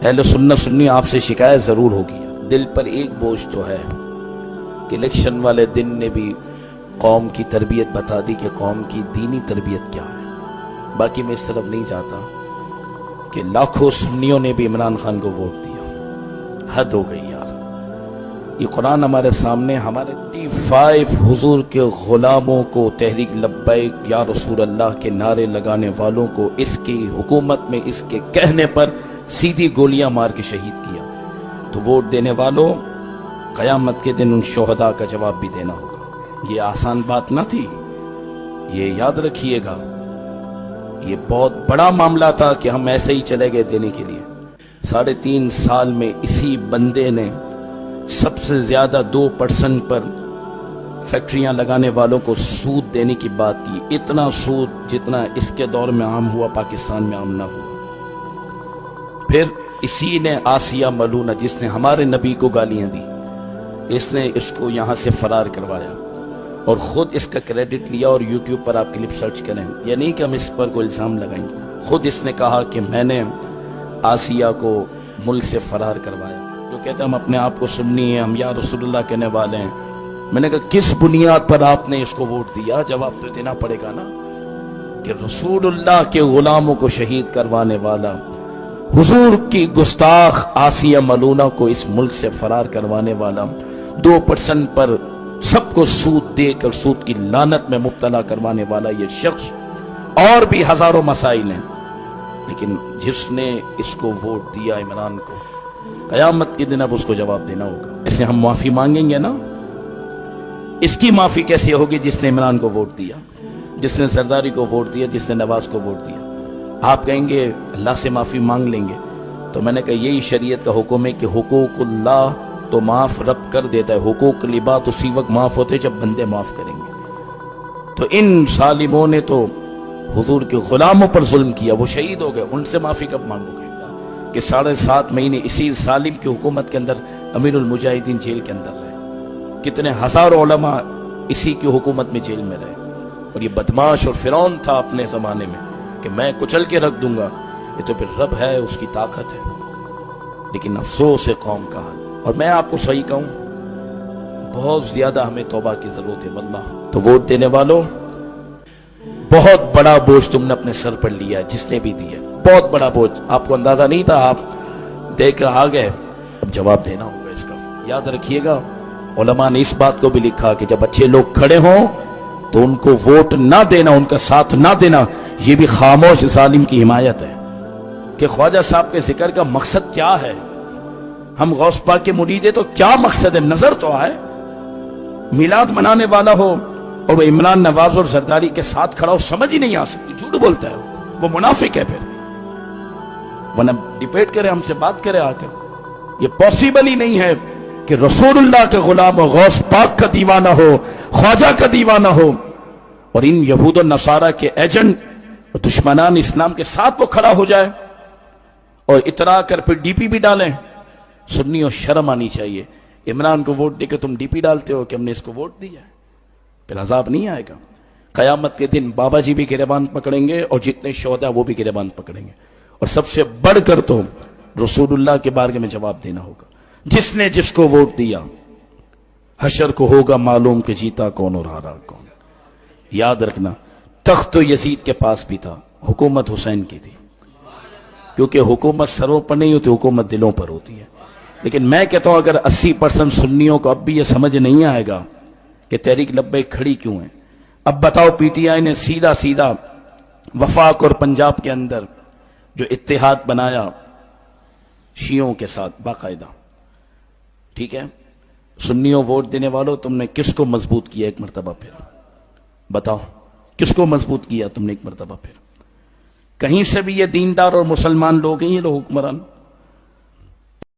اہل سنت سنی آپ سے شکایت ضرور ہوگی، دل پر ایک بوجھ تو ہے کہ الیکشن والے دن نے بھی قوم کی تربیت بتا دی کہ قوم کی دینی تربیت کیا ہے۔ باقی میں اس طرف نہیں جاتا کہ لاکھوں سنیوں نے بھی عمران خان کو ووٹ دیا، حد ہو گئی یار۔ یہ قرآن ہمارے سامنے، ہمارے 35 حضور کے غلاموں کو، تحریک لبیک یا رسول اللہ کے نعرے لگانے والوں کو اس کی حکومت میں اس کے کہنے پر سیدھی گولیاں مار کے شہید کیا۔ تو ووٹ دینے والوں، قیامت کے دن ان شہداء کا جواب بھی دینا ہوگا۔ یہ آسان بات نہ تھی، یہ یاد رکھیے گا، یہ بہت بڑا معاملہ تھا کہ ہم ایسے ہی چلے گئے دینے کے لیے۔ 3.5 سال میں اسی بندے نے سب سے زیادہ 2% پر فیکٹریاں لگانے والوں کو سود دینے کی بات کی، اتنا سود جتنا اس کے دور میں عام ہوا پاکستان میں عام نہ ہوا۔ پھر اسی نے آسیہ ملونہ، جس نے ہمارے نبی کو گالیاں دی، اس نے اس کو یہاں سے فرار کروایا اور خود اس کا کریڈٹ لیا، اور یوٹیوب پر آپ کلپ سرچ کریں، یہ نہیں کہ ہم اس پر کوئی الزام لگائیں گے، خود اس نے کہا کہ میں نے آسیہ کو ملک سے فرار کروایا۔ جو کہتے ہیں ہم اپنے آپ کو سنی ہیں، ہم یا رسول اللہ کہنے والے ہیں۔ میں نے کہا کس بنیاد پر آپ نے اس کو ووٹ دیا؟ جواب تو دینا پڑے گا نا، کہ رسول اللہ کے غلاموں کو شہید کروانے والا، حضور کی گستاخ آسیہ ملونہ کو اس ملک سے فرار کروانے والا، 2% پر سب کو سود دے کر سود کی لعنت میں مبتلا کروانے والا یہ شخص، اور بھی ہزاروں مسائل ہیں، لیکن جس نے اس کو ووٹ دیا عمران کو، قیامت کے دن اب اس کو جواب دینا ہوگا۔ اسے ہم معافی مانگیں گے نا، اس کی معافی کیسے ہوگی جس نے عمران کو ووٹ دیا، جس نے زرداری کو ووٹ دیا، جس نے نواز کو ووٹ دیا؟ آپ کہیں گے اللہ سے معافی مانگ لیں گے، تو میں نے کہا یہی شریعت کا حکم ہے کہ حقوق اللہ تو معاف رب کر دیتا ہے، حقوق العباد اسی وقت معاف ہوتے جب بندے معاف کریں گے۔ تو ان ظالموں نے تو حضور کے غلاموں پر ظلم کیا، وہ شہید ہو گئے، ان سے معافی کب مانگو گے کہ 7.5 مہینے اسی ظالم کی حکومت کے اندر امیر المجاہدین جیل کے اندر رہے، کتنے ہزاروں علماء اسی کی حکومت میں جیل میں رہے، اور یہ بدماش اور فرعون تھا اپنے زمانے میں کہ میں کچل کے رکھ دوں گا، یہ تو پھر رب ہے، اس کی طاقت ہے۔ لیکن افسوس ہے قوم کا حال۔ اور میں آپ کو صحیح کہوں، بہت زیادہ ہمیں توبہ کی ضرورت ہے واللہ۔ تو ووٹ دینے والوں، بہت بڑا بوجھ تم نے اپنے سر پر لیا، جس نے بھی دیا بہت بڑا بوجھ، آپ کو اندازہ نہیں تھا، آپ دیکھ کر آ گئے، اب جواب دینا ہوگا اس کا۔ یاد رکھیے گا، علماء نے اس بات کو بھی لکھا کہ جب اچھے لوگ کھڑے ہوں تو ان کو ووٹ نہ دینا، ان کا ساتھ نہ دینا، یہ بھی خاموش ظالم کی حمایت ہے۔ کہ خواجہ صاحب کے ذکر کا مقصد کیا ہے؟ ہم غوث پاک کے مرید ہیں تو کیا مقصد ہے؟ نظر تو آئے۔ میلاد منانے والا ہو اور وہ عمران، نواز اور زرداری کے ساتھ کھڑا ہو، سمجھ ہی نہیں آ سکتی، جھوٹ بولتا ہے وہ منافق ہے۔ پھر ورنہ ڈیبیٹ کرے، ہم سے بات کرے آ کر۔ یہ پاسبل ہی نہیں ہے کہ رسول اللہ کے غلام ہو، غوث پاک کا دیوانہ ہو، خواجہ کا دیوانہ ہو، اور ان یہود و نصارہ کے ایجنٹ اور دشمنان اسلام کے ساتھ وہ کھڑا ہو جائے اور اترا کر پھر ڈی پی بھی ڈالیں۔ سنی اور شرم آنی چاہیے۔ عمران کو ووٹ دے کے تم ڈی پی ڈالتے ہو کہ ہم نے اس کو ووٹ دیا ہے، پھر عذاب نہیں آئے گا؟ قیامت کے دن بابا جی بھی گریبان پکڑیں گے، اور جتنے شہداء وہ بھی گریبان پکڑیں گے، اور سب سے بڑھ کر تو رسول اللہ کے بارے میں جواب دینا ہوگا۔ جس نے جس کو ووٹ دیا، حشر کو ہوگا معلوم کہ جیتا کون اور ہارا کون۔ یاد رکھنا، تخت تو یزید کے پاس بھی تھا، حکومت حسین کی تھی، کیونکہ حکومت سروں پر نہیں ہوتی، حکومت دلوں پر ہوتی ہے۔ لیکن میں کہتا ہوں اگر 80% سنیوں کو اب بھی یہ سمجھ نہیں آئے گا کہ تحریک لبیک کھڑی کیوں ہے، اب بتاؤ پی ٹی آئی نے سیدھا وفاق اور پنجاب کے اندر جو اتحاد بنایا شیعوں کے ساتھ باقاعدہ، ٹھیک ہے، سنیوں ووٹ دینے والوں، تم نے کس کو مضبوط کیا ایک مرتبہ؟ پھر بتاؤ کس کو مضبوط کیا تم نے ایک مرتبہ؟ پھر کہیں سے بھی یہ دیندار اور مسلمان لوگ ہیں، یہ لوگ حکمران،